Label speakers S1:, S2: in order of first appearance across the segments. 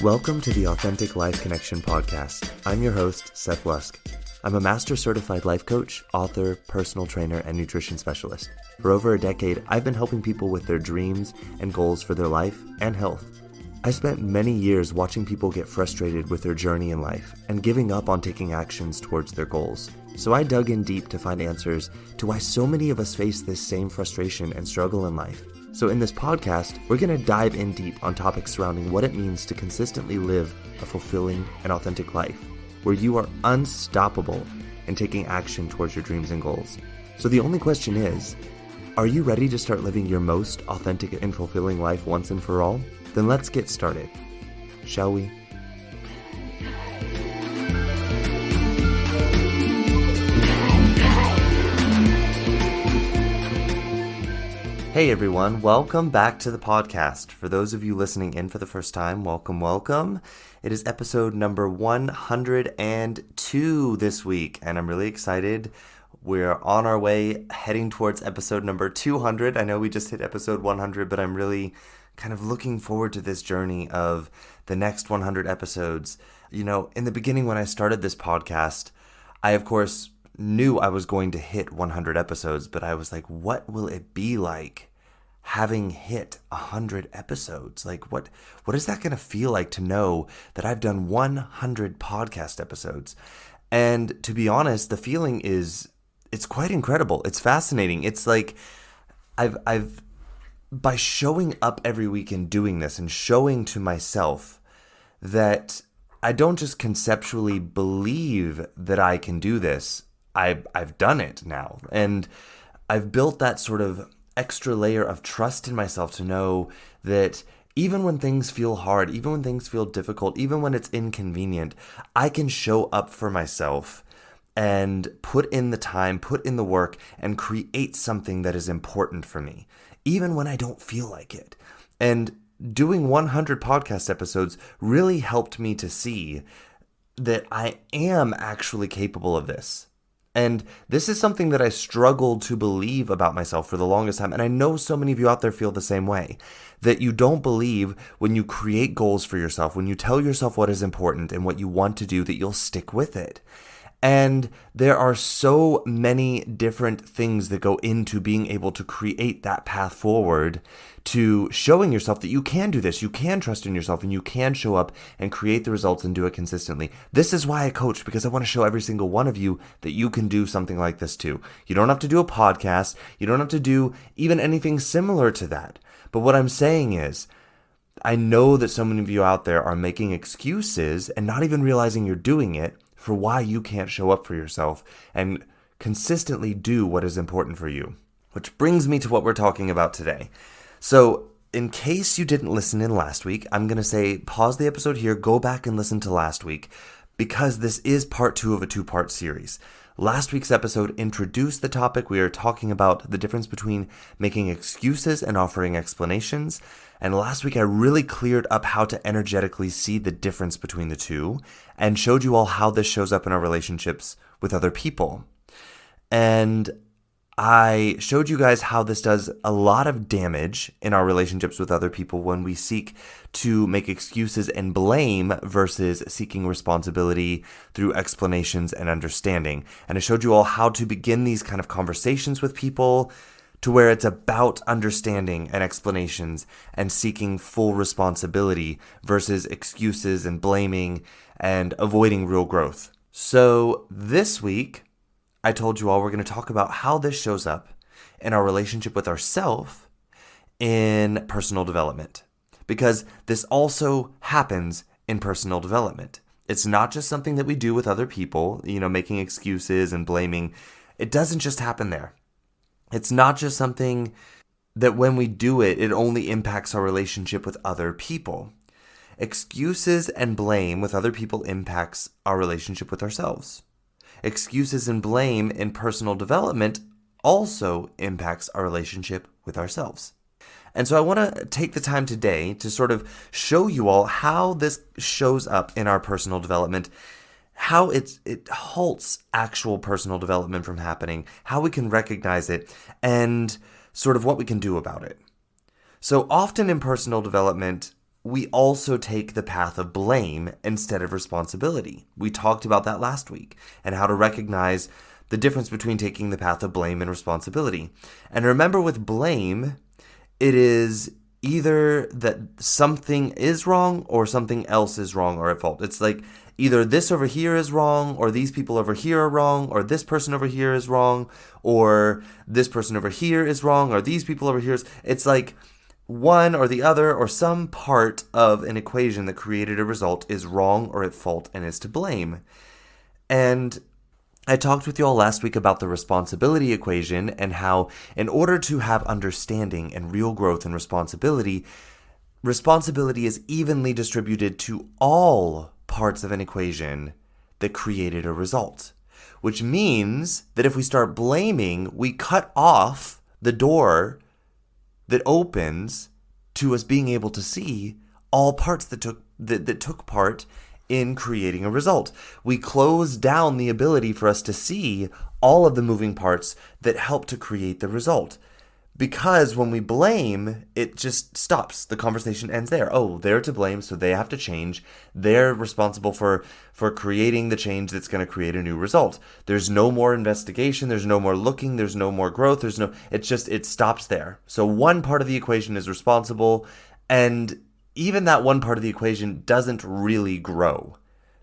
S1: Welcome to the Authentic Life Connection podcast. I'm your host, Seth Lusk. I'm a master certified life coach, author, personal trainer, and nutrition specialist. For over a decade, I've been helping people with their dreams and goals for their life and health. I spent many years watching people get frustrated with their journey in life and giving up on taking actions towards their goals. So I dug in deep to find answers to why so many of us face this same frustration and struggle in life. So in this podcast, we're going to dive in deep on topics surrounding what it means to consistently live a fulfilling and authentic life, where you are unstoppable in taking action towards your dreams and goals. So the only question is, are you ready to start living your most authentic and fulfilling life once and for all? Then let's get started, shall we? Hey everyone, welcome back to the podcast. For those of you listening in for the first time, welcome. It is episode number 102 this week, and I'm really excited. We're on our way heading towards episode number 200. I know we just hit episode 100, but I'm really kind of looking forward to this journey of the next 100 episodes. You know, in the beginning when I started this podcast, I of course knew I was going to hit 100 episodes, but I was like, what will it be like having hit 100 episodes? Like, what is that going to feel like to know that I've done 100 podcast episodes? And to be honest, the feeling it's quite incredible. It's fascinating. It's like I've by showing up every week and doing this and showing to myself that I don't just conceptually believe that I can do this. I've done it now, and I've built that sort of extra layer of trust in myself to know that even when things feel hard, even when things feel difficult, even when it's inconvenient, I can show up for myself and put in the time, put in the work, and create something that is important for me, even when I don't feel like it. And doing 100 podcast episodes really helped me to see that I am actually capable of this. And this is something that I struggled to believe about myself for the longest time. And I know so many of you out there feel the same way, that you don't believe when you create goals for yourself, when you tell yourself what is important and what you want to do, that you'll stick with it. And there are so many different things that go into being able to create that path forward to showing yourself that you can do this, you can trust in yourself, and you can show up and create the results and do it consistently. This is why I coach, because I want to show every single one of you that you can do something like this too. You don't have to do a podcast. You don't have to do even anything similar to that. But what I'm saying is, I know that so many of you out there are making excuses and not even realizing you're doing it for why you can't show up for yourself and consistently do what is important for you. Which brings me to what we're talking about today. So in case you didn't listen in last week, I'm going to say pause the episode here, go back and listen to last week, because this is part 2 of a 2-part series. Last week's episode introduced the topic. We are talking about the difference between making excuses and offering explanations. And last week I really cleared up how to energetically see the difference between the two and showed you all how this shows up in our relationships with other people. And I showed you guys how this does a lot of damage in our relationships with other people when we seek to make excuses and blame versus seeking responsibility through explanations and understanding. And I showed you all how to begin these kind of conversations with people to where it's about understanding and explanations and seeking full responsibility versus excuses and blaming and avoiding real growth. So this week, I told you all we're going to talk about how this shows up in our relationship with ourselves in personal development. Because this also happens in personal development. It's not just something that we do with other people, making excuses and blaming. It doesn't just happen there. It's not just something that when we do it, it only impacts our relationship with other people. Excuses and blame with other people impacts our relationship with ourselves. Excuses and blame in personal development also impacts our relationship with ourselves. And so I want to take the time today to sort of show you all how this shows up in our personal development, how it halts actual personal development from happening, how we can recognize it, and sort of what we can do about it. So often in personal development, we also take the path of blame instead of responsibility. We talked about that last week and how to recognize the difference between taking the path of blame and responsibility. And remember, with blame, it is either that something is wrong or something else is wrong or at fault. It's like either this over here is wrong, or these people over here are wrong, or this person over here is wrong, or this person over here is wrong, or these people over here is... It's like one or the other, or some part of an equation that created a result is wrong or at fault and is to blame. And I talked with you all last week about the responsibility equation and how, in order to have understanding and real growth and responsibility is evenly distributed to all parts of an equation that created a result. Which means that if we start blaming, we cut off the door that opens to us being able to see all parts that took part in creating a result. We close down the ability for us to see all of the moving parts that help to create the result. Because when we blame, it just stops. The conversation ends there. Oh, they're to blame, so they have to change. They're responsible for creating the change that's going to create a new result. There's no more investigation. There's no more looking. There's no more growth. It stops there. So one part of the equation is responsible, and even that one part of the equation doesn't really grow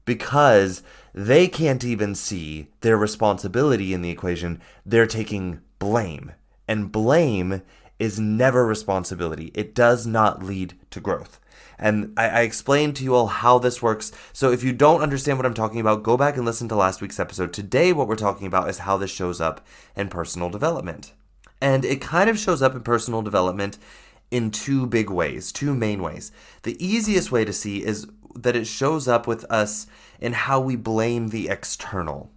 S1: because they can't even see their responsibility in the equation. They're taking blame. And blame is never responsibility. It does not lead to growth. And I explained to you all how this works. So if you don't understand what I'm talking about, go back and listen to last week's episode. Today, what we're talking about is how this shows up in personal development. And it kind of shows up in personal development in two big ways, two main ways. The easiest way to see is that it shows up with us in how we blame the external.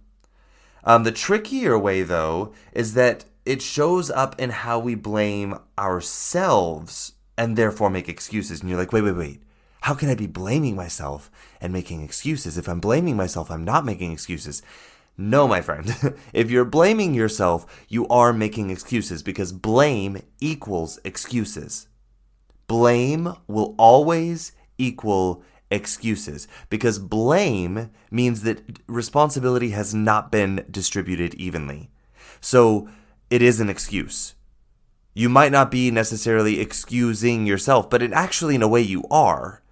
S1: The trickier way, though, is that it shows up in how we blame ourselves and therefore make excuses. And you're like, wait. How can I be blaming myself and making excuses? If I'm blaming myself, I'm not making excuses. No, my friend. If you're blaming yourself, you are making excuses because blame equals excuses. Blame will always equal excuses because blame means that responsibility has not been distributed evenly. So it is an excuse. You might not be necessarily excusing yourself, but actually in a way you are.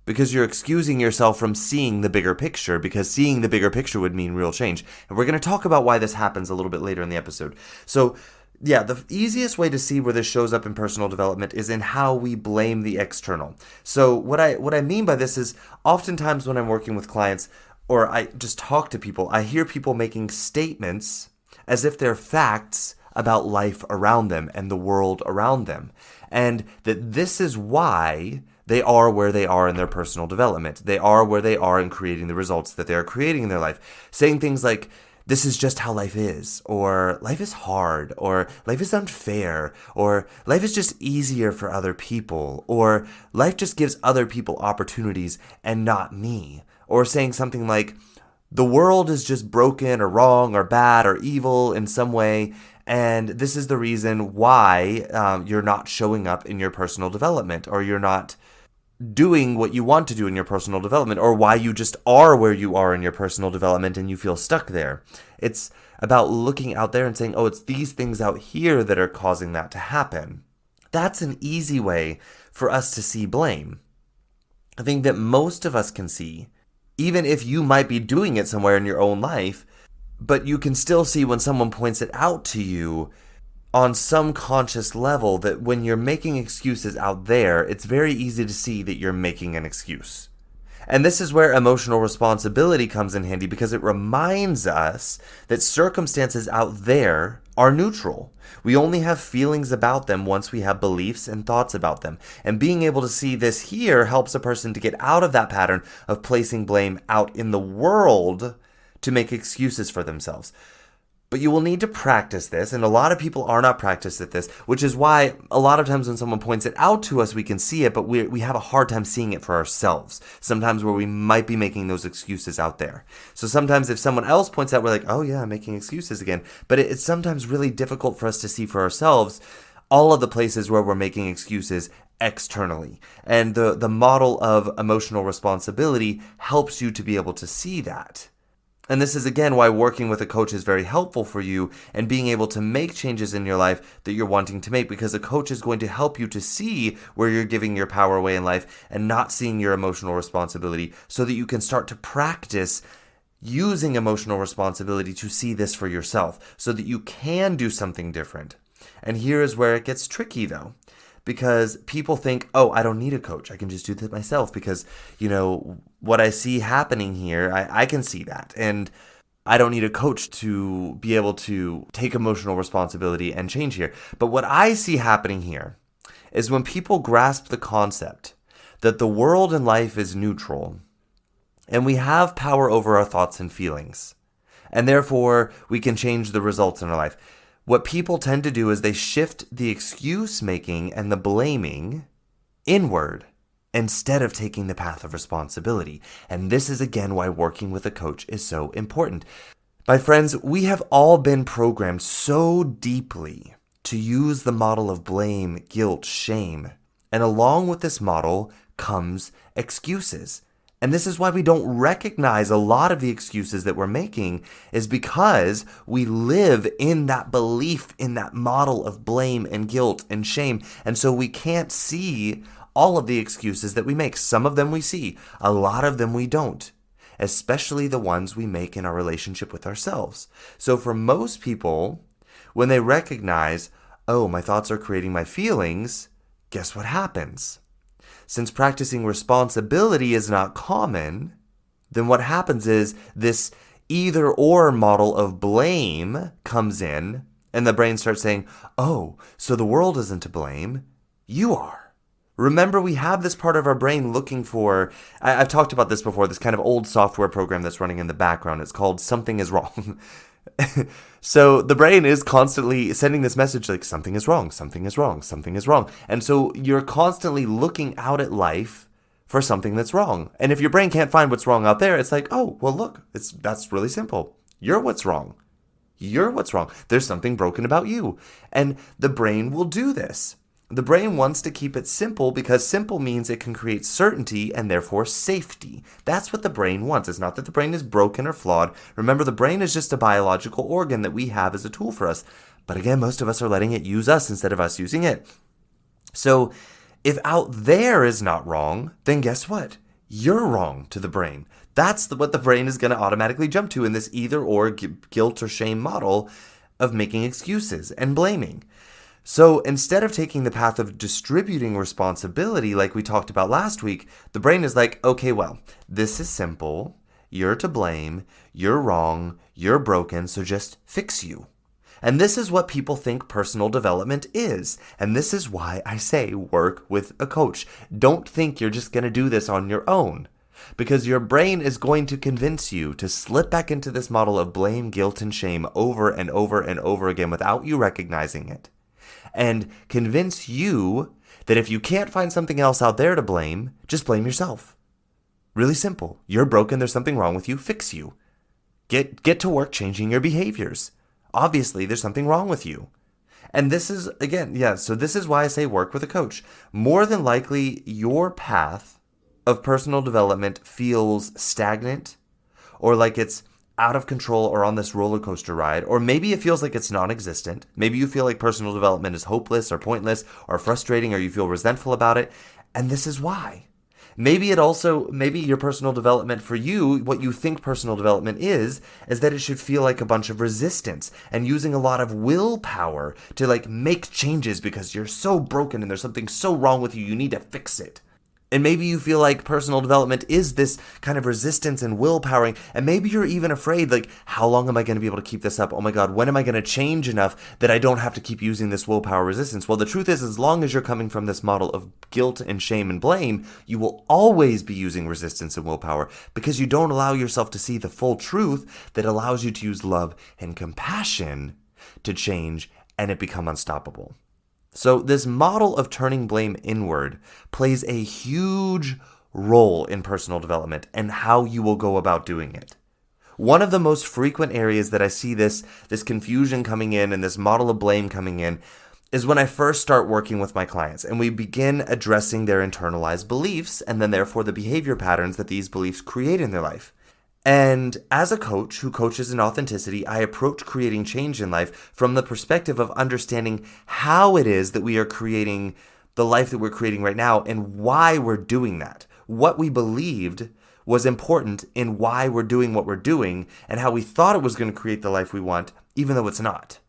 S1: Because you're excusing yourself from seeing the bigger picture, because seeing the bigger picture would mean real change. And we're going to talk about why this happens a little bit later in the episode. So, yeah, the easiest way to see where this shows up in personal development is in how we blame the external. So what I mean by this is oftentimes when I'm working with clients or I just talk to people, I hear people making statements as if they're facts about life around them and the world around them. And that this is why they are where they are in their personal development. They are where they are in creating the results that they are creating in their life. Saying things like, this is just how life is, or life is hard, or life is unfair, or life is just easier for other people, or life just gives other people opportunities and not me. Or saying something like, the world is just broken or wrong or bad or evil in some way, and this is the reason why you're not showing up in your personal development, or you're not doing what you want to do in your personal development, or why you just are where you are in your personal development and you feel stuck there. It's about looking out there and saying, oh, it's these things out here that are causing that to happen. That's an easy way for us to see blame. I think that most of us can see, even if you might be doing it somewhere in your own life, but you can still see when someone points it out to you on some conscious level that when you're making excuses out there, it's very easy to see that you're making an excuse. And this is where emotional responsibility comes in handy because it reminds us that circumstances out there are neutral. We only have feelings about them once we have beliefs and thoughts about them. And being able to see this here helps a person to get out of that pattern of placing blame out in the world to make excuses for themselves. But you will need to practice this, and a lot of people are not practiced at this, which is why a lot of times when someone points it out to us, we can see it, but we have a hard time seeing it for ourselves. Sometimes where we might be making those excuses out there. So sometimes if someone else points out, we're like, oh yeah, I'm making excuses again. But it's sometimes really difficult for us to see for ourselves all of the places where we're making excuses externally. And the model of emotional responsibility helps you to be able to see that. And this is, again, why working with a coach is very helpful for you and being able to make changes in your life that you're wanting to make, because a coach is going to help you to see where you're giving your power away in life and not seeing your emotional responsibility, so that you can start to practice using emotional responsibility to see this for yourself so that you can do something different. And here is where it gets tricky, though. Because people think, oh, I don't need a coach. I can just do this myself because, what I see happening here, I can see that. And I don't need a coach to be able to take emotional responsibility and change here. But what I see happening here is when people grasp the concept that the world and life is neutral and we have power over our thoughts and feelings, and therefore we can change the results in our life. What people tend to do is they shift the excuse making and the blaming inward instead of taking the path of responsibility. And this is, again, why working with a coach is so important. My friends, we have all been programmed so deeply to use the model of blame, guilt, shame. And along with this model comes excuses. And this is why we don't recognize a lot of the excuses that we're making, is because we live in that belief, in that model of blame and guilt and shame. And so we can't see all of the excuses that we make. Some of them we see, a lot of them we don't, especially the ones we make in our relationship with ourselves. So for most people, when they recognize, oh, my thoughts are creating my feelings, guess what happens? Since practicing responsibility is not common, then what happens is this either or model of blame comes in, and the brain starts saying, oh, so the world isn't to blame, you are. Remember, we have this part of our brain looking for, I've talked about this before, this kind of old software program that's running in the background. It's called Something is Wrong. So the brain is constantly sending this message like something is wrong, something is wrong, something is wrong. And so you're constantly looking out at life for something that's wrong. And if your brain can't find what's wrong out there, it's like, oh, well, look, that's really simple. You're what's wrong. You're what's wrong. There's something broken about you. And the brain will do this. The brain wants to keep it simple because simple means it can create certainty and therefore safety. That's what the brain wants. It's not that the brain is broken or flawed. Remember, the brain is just a biological organ that we have as a tool for us. But again, most of us are letting it use us instead of us using it. So if out there is not wrong, then guess what? You're wrong to the brain. That's what the brain is going to automatically jump to in this either or guilt or shame model of making excuses and blaming. So instead of taking the path of distributing responsibility like we talked about last week, the brain is like, okay, well, this is simple. You're to blame. You're wrong. You're broken. So just fix you. And this is what people think personal development is. And this is why I say work with a coach. Don't think you're just going to do this on your own, because your brain is going to convince you to slip back into this model of blame, guilt, and shame over and over and over again without you recognizing it. And convince you that if you can't find something else out there to blame, just blame yourself. Really simple. You're broken. There's something wrong with you. Fix you. Get to work changing your behaviors. Obviously, there's something wrong with you. And this is, again, so this is why I say work with a coach. More than likely, your path of personal development feels stagnant or like it's out of control or on this roller coaster ride, or maybe it feels like it's non-existent. Maybe you feel like personal development is hopeless or pointless or frustrating, or you feel resentful about it. And this is why. Maybe your personal development for you, what you think personal development is that it should feel like a bunch of resistance and using a lot of willpower to like make changes because you're so broken and there's something so wrong with you, you need to fix it. And maybe you feel like personal development is this kind of resistance and willpowering. And maybe you're even afraid, like, how long am I going to be able to keep this up? Oh my God, when am I going to change enough that I don't have to keep using this willpower resistance? Well, the truth is, as long as you're coming from this model of guilt and shame and blame, you will always be using resistance and willpower because you don't allow yourself to see the full truth that allows you to use love and compassion to change and it become unstoppable. So this model of turning blame inward plays a huge role in personal development and how you will go about doing it. One of the most frequent areas that I see this confusion coming in and this model of blame coming in is when I first start working with my clients and we begin addressing their internalized beliefs and then therefore the behavior patterns that these beliefs create in their life. And as a coach who coaches in authenticity, I approach creating change in life from the perspective of understanding how it is that we are creating the life that we're creating right now and why we're doing that. What we believed was important in why we're doing what we're doing and how we thought it was going to create the life we want, even though it's not.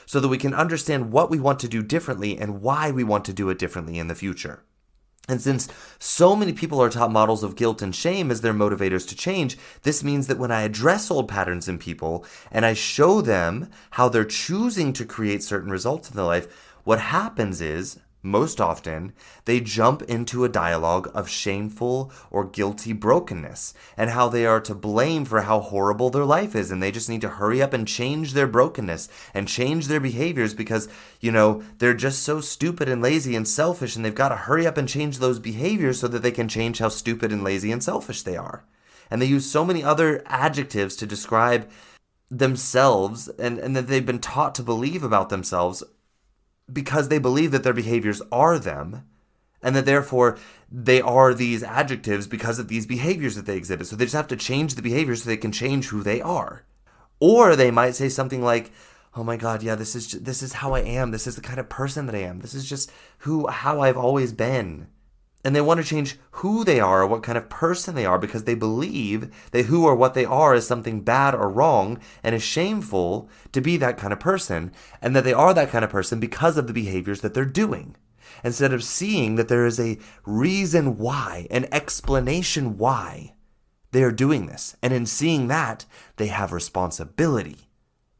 S1: So that we can understand what we want to do differently and why we want to do it differently in the future. And since so many people are taught models of guilt and shame as their motivators to change, this means that when I address old patterns in people and I show them how they're choosing to create certain results in their life, what happens is, most often, they jump into a dialogue of shameful or guilty brokenness and how they are to blame for how horrible their life is. And they just need to hurry up and change their brokenness and change their behaviors because, they're just so stupid and lazy and selfish and they've got to hurry up and change those behaviors so that they can change how stupid and lazy and selfish they are. And they use so many other adjectives to describe themselves and that they've been taught to believe about themselves because they believe that their behaviors are them and that therefore they are these adjectives because of these behaviors that they exhibit. So they just have to change the behaviors so they can change who they are. Or they might say something like, oh my God, yeah, this is how I am. This is the kind of person that I am. This is just how I've always been. And they want to change who they are or what kind of person they are because they believe that who or what they are is something bad or wrong and is shameful to be that kind of person, and that they are that kind of person because of the behaviors that they're doing. Instead of seeing that there is a reason why, an explanation why they are doing this. And in seeing that, they have responsibility,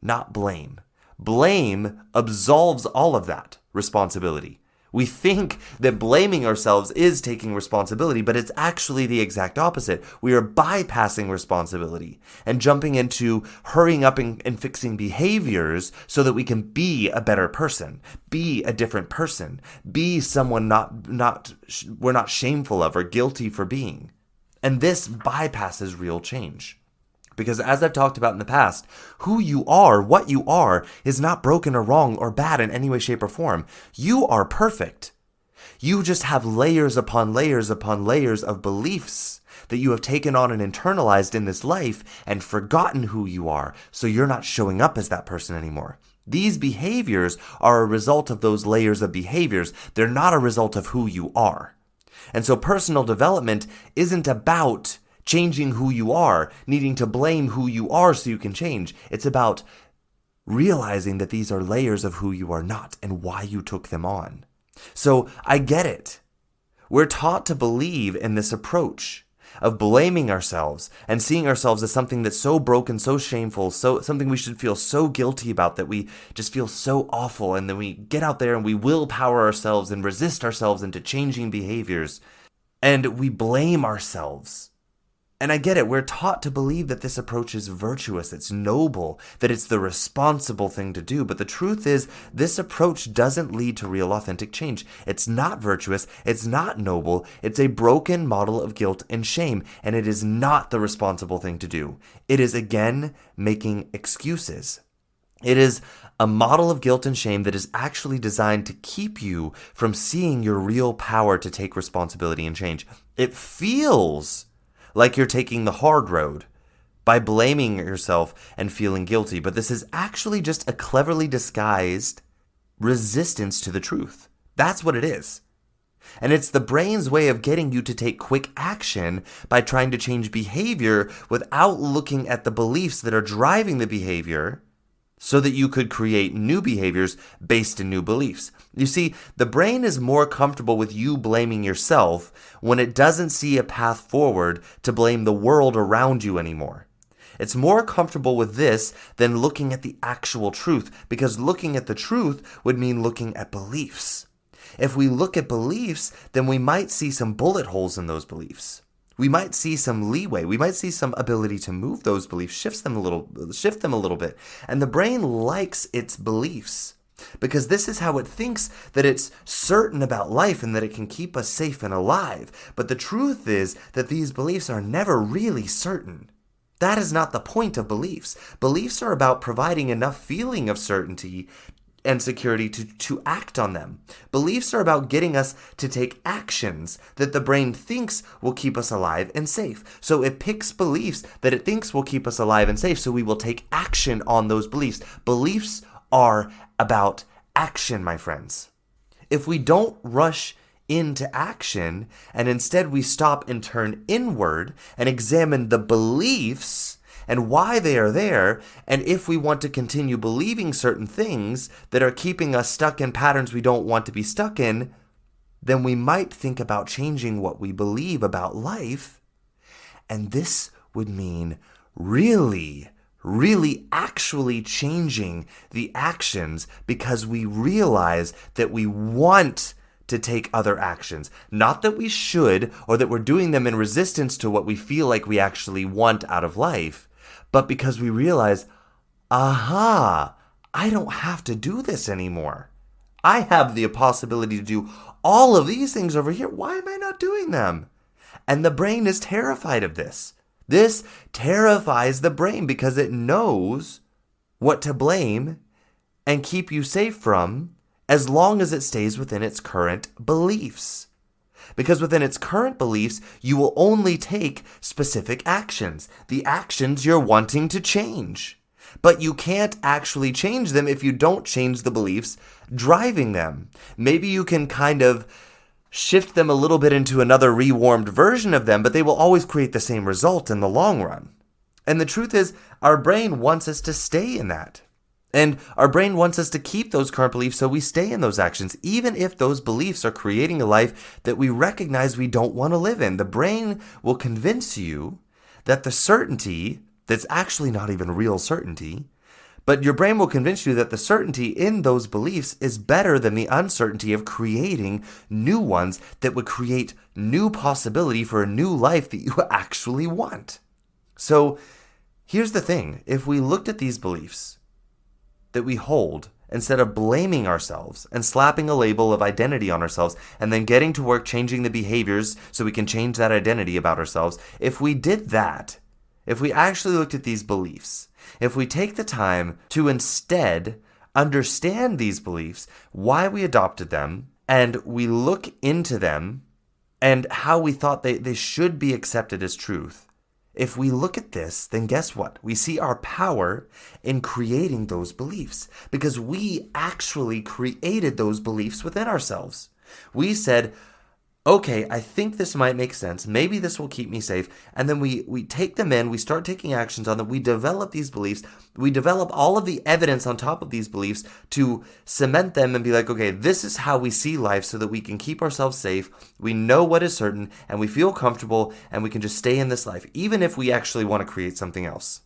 S1: not blame. Blame absolves all of that responsibility. We think that blaming ourselves is taking responsibility, but it's actually the exact opposite. We are bypassing responsibility and jumping into hurrying up and fixing behaviors so that we can be a better person, be a different person, be someone we're not shameful of or guilty for being. And this bypasses real change. Because as I've talked about in the past, who you are, what you are, is not broken or wrong or bad in any way, shape, or form. You are perfect. You just have layers upon layers upon layers of beliefs that you have taken on and internalized in this life and forgotten who you are, so you're not showing up as that person anymore. These behaviors are a result of those layers of behaviors. They're not a result of who you are. And so personal development isn't about changing who you are, needing to blame who you are so you can change. It's about realizing that these are layers of who you are not and why you took them on. So I get it. We're taught to believe in this approach of blaming ourselves and seeing ourselves as something that's so broken, so shameful, so something we should feel so guilty about that we just feel so awful. And then we get out there and we willpower ourselves and resist ourselves into changing behaviors. And we blame ourselves. And I get it, we're taught to believe that this approach is virtuous, it's noble, that it's the responsible thing to do. But the truth is, this approach doesn't lead to real authentic change. It's not virtuous, it's not noble, it's a broken model of guilt and shame, and it is not the responsible thing to do. It is, again, making excuses. It is a model of guilt and shame that is actually designed to keep you from seeing your real power to take responsibility and change. It feels like you're taking the hard road by blaming yourself and feeling guilty. But this is actually just a cleverly disguised resistance to the truth. That's what it is. And it's the brain's way of getting you to take quick action by trying to change behavior without looking at the beliefs that are driving the behavior so that you could create new behaviors based in new beliefs. You see, the brain is more comfortable with you blaming yourself when it doesn't see a path forward to blame the world around you anymore. It's more comfortable with this than looking at the actual truth, because looking at the truth would mean looking at beliefs. If we look at beliefs, then we might see some bullet holes in those beliefs. We might see some leeway. We might see some ability to move those beliefs, shift them a little bit. And the brain likes its beliefs because this is how it thinks that it's certain about life and that it can keep us safe and alive. But the truth is that these beliefs are never really certain. That is not the point of beliefs. Beliefs are about providing enough feeling of certainty and security to act on them. Beliefs are about getting us to take actions that the brain thinks will keep us alive and safe. So it picks beliefs that it thinks will keep us alive and safe, so we will take action on those beliefs. Beliefs are about action, my friends. If we don't rush into action and instead we stop and turn inward and examine the beliefs and why they are there, and if we want to continue believing certain things that are keeping us stuck in patterns we don't want to be stuck in, then we might think about changing what we believe about life. And this would mean really actually changing the actions, because we realize that we want to take other actions. Not that we should, or that we're doing them in resistance to what we feel like we actually want out of life, but because we realize, I don't have to do this anymore. I have the possibility to do all of these things over here. Why am I not doing them? And the brain is terrified of this. This terrifies the brain because it knows what to blame and keep you safe from, as long as it stays within its current beliefs. Because within its current beliefs, you will only take specific actions, the actions you're wanting to change. But you can't actually change them if you don't change the beliefs driving them. Maybe you can kind of shift them a little bit into another rewarmed version of them, but they will always create the same result in the long run. And the truth is, our brain wants us to stay in that. And our brain wants us to keep those current beliefs so we stay in those actions, even if those beliefs are creating a life that we recognize we don't want to live in. The brain will convince you that the certainty, that's actually not even real certainty, but your brain will convince you that the certainty in those beliefs is better than the uncertainty of creating new ones that would create new possibility for a new life that you actually want. So here's the thing. If we looked at these beliefs that we hold, instead of blaming ourselves and slapping a label of identity on ourselves and then getting to work changing the behaviors so we can change that identity about ourselves, if we did that, if we actually looked at these beliefs, if we take the time to instead understand these beliefs, why we adopted them, and we look into them and how we thought they should be accepted as truth, if we look at this, then guess what? We see our power in creating those beliefs, because we actually created those beliefs within ourselves. We said, okay, I think this might make sense. Maybe this will keep me safe. And then we take them in, we start taking actions on them, we develop these beliefs, we develop all of the evidence on top of these beliefs to cement them and be like, okay, this is how we see life so that we can keep ourselves safe, we know what is certain, and we feel comfortable, and we can just stay in this life, even if we actually want to create something else.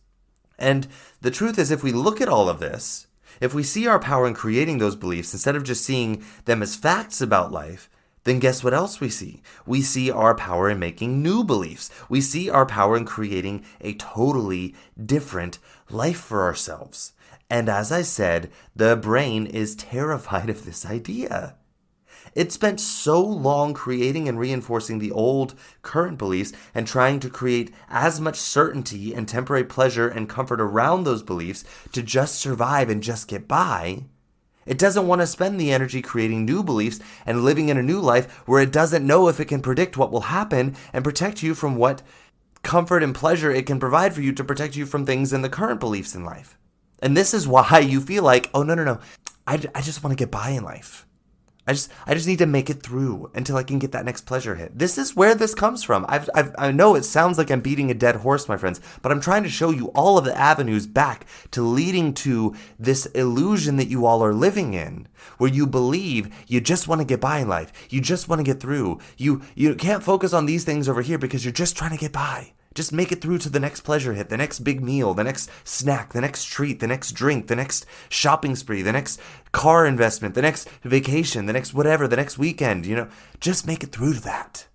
S1: And the truth is, if we look at all of this, if we see our power in creating those beliefs instead of just seeing them as facts about life, then guess what else we see? We see our power in making new beliefs. We see our power in creating a totally different life for ourselves. And as I said, the brain is terrified of this idea. It spent so long creating and reinforcing the old current beliefs and trying to create as much certainty and temporary pleasure and comfort around those beliefs to just survive and just get by. It doesn't want to spend the energy creating new beliefs and living in a new life where it doesn't know if it can predict what will happen and protect you from what comfort and pleasure it can provide for you to protect you from things in the current beliefs in life. And this is why you feel like, oh, no. I just want to get by in life. I just need to make it through until I can get that next pleasure hit. This is where this comes from. I know it sounds like I'm beating a dead horse, my friends, but I'm trying to show you all of the avenues back to leading to this illusion that you all are living in, where you believe you just want to get by in life. You just want to get through. You can't focus on these things over here because you're just trying to get by. Just make it through to the next pleasure hit, the next big meal, the next snack, the next treat, the next drink, the next shopping spree, the next car investment, the next vacation, the next whatever, the next weekend, just make it through to that.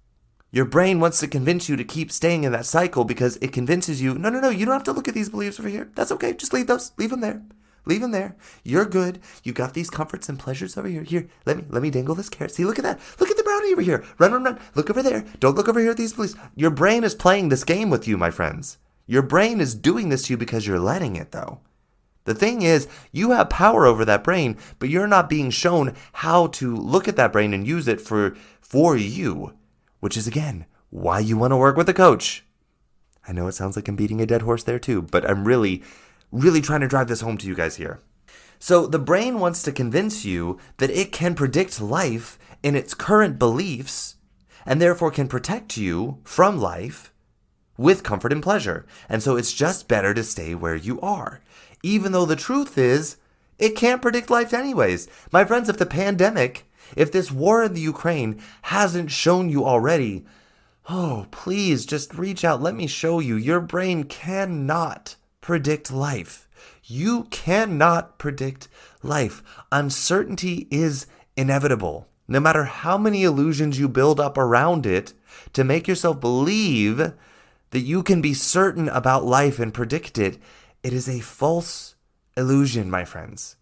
S1: Your brain wants to convince you to keep staying in that cycle because it convinces you, no, you don't have to look at these beliefs over here. That's okay. Just leave those. Leave them there. Leave them there. You're good. You got these comforts and pleasures over here. Here, let me dangle this carrot. See, look at that. Look at the brownie over here. Run. Look over there. Don't look over here at these beliefs. Your brain is playing this game with you, my friends. Your brain is doing this to you because you're letting it, though. The thing is, you have power over that brain, but you're not being shown how to look at that brain and use it for you, which is, again, why you want to work with a coach. I know it sounds like I'm beating a dead horse there too, but I'm really, really trying to drive this home to you guys here. So the brain wants to convince you that it can predict life in its current beliefs and therefore can protect you from life with comfort and pleasure. And so it's just better to stay where you are. Even though the truth is, it can't predict life anyways. My friends, if the pandemic, if this war in the Ukraine hasn't shown you already, oh, please just reach out. Let me show you. Your brain cannot predict life. You cannot predict life. Uncertainty is inevitable. No matter how many illusions you build up around it to make yourself believe that you can be certain about life and predict it, it is a false illusion, my friends.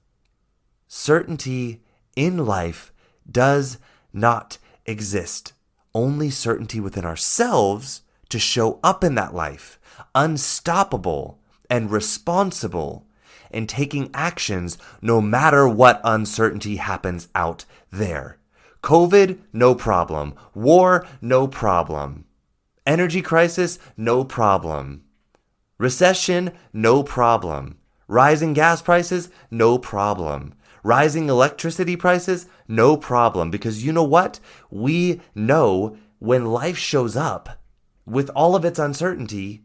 S1: Certainty in life does not exist. Only certainty within ourselves to show up in that life, unstoppable and responsible in taking actions no matter what uncertainty happens out there. COVID, no problem. War, no problem. Energy crisis, no problem. Recession, no problem. Rising gas prices, no problem. Rising electricity prices, no problem. Because you know what? We know when life shows up with all of its uncertainty,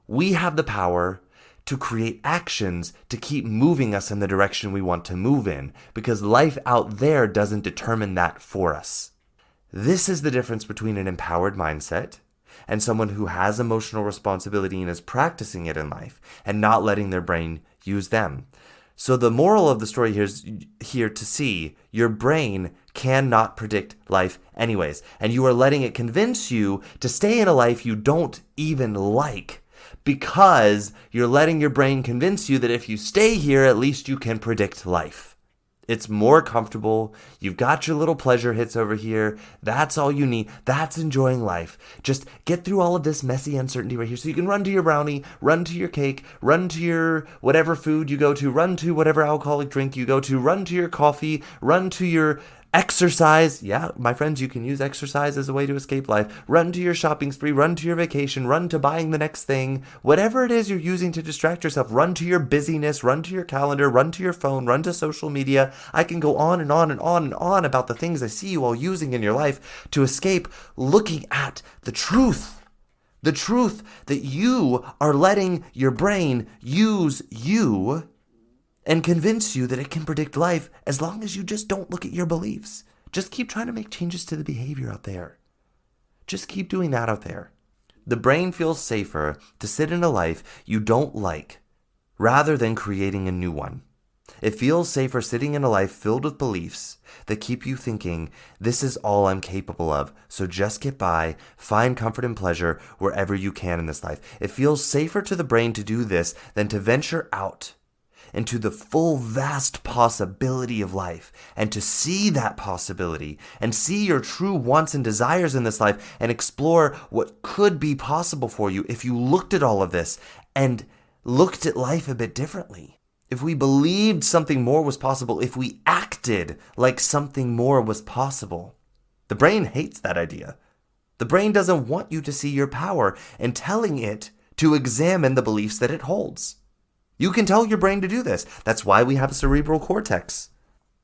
S1: we have the power to create actions to keep moving us in the direction we want to move in, because life out there doesn't determine that for us. This is the difference between an empowered mindset and someone who has emotional responsibility and is practicing it in life and not letting their brain use them. So the moral of the story here to see your brain cannot predict life anyways, and you are letting it convince you to stay in a life you don't even like, because you're letting your brain convince you that if you stay here, at least you can predict life. It's more comfortable. You've got your little pleasure hits over here. That's all you need. That's enjoying life. Just get through all of this messy uncertainty right here so you can run to your brownie, run to your cake, run to your whatever food you go to, run to whatever alcoholic drink you go to, run to your coffee, run to your exercise. Yeah, my friends, you can use exercise as a way to escape life. Run to your shopping spree, run to your vacation, run to buying the next thing. Whatever it is you're using to distract yourself, run to your busyness, run to your calendar, run to your phone, run to social media. I can go on and on and on and on about the things I see you all using in your life to escape looking at the truth. The truth that you are letting your brain use you and convince you that it can predict life as long as you just don't look at your beliefs. Just keep trying to make changes to the behavior out there. Just keep doing that out there. The brain feels safer to sit in a life you don't like rather than creating a new one. It feels safer sitting in a life filled with beliefs that keep you thinking, this is all I'm capable of, so just get by, find comfort and pleasure wherever you can in this life. It feels safer to the brain to do this than to venture out into the full vast possibility of life and to see that possibility and see your true wants and desires in this life and explore what could be possible for you if you looked at all of this and looked at life a bit differently. If we believed something more was possible, if we acted like something more was possible. The brain hates that idea. The brain doesn't want you to see your power and telling it to examine the beliefs that it holds. You can tell your brain to do this. That's why we have a cerebral cortex.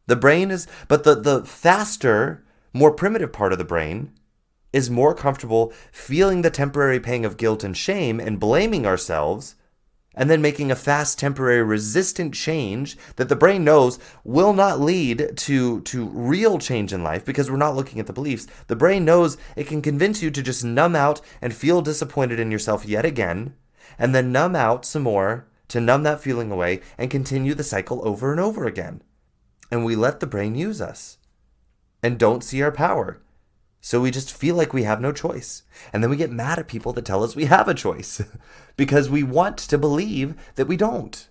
S1: The brain is, but the faster, more primitive part of the brain is more comfortable feeling the temporary pang of guilt and shame and blaming ourselves, and then making a fast, temporary, resistant change that the brain knows will not lead to real change in life because we're not looking at the beliefs. The brain knows it can convince you to just numb out and feel disappointed in yourself yet again, and then numb out some more, to numb that feeling away and continue the cycle over and over again. And we let the brain use us and don't see our power. So we just feel like we have no choice. And then we get mad at people that tell us we have a choice because we want to believe that we don't,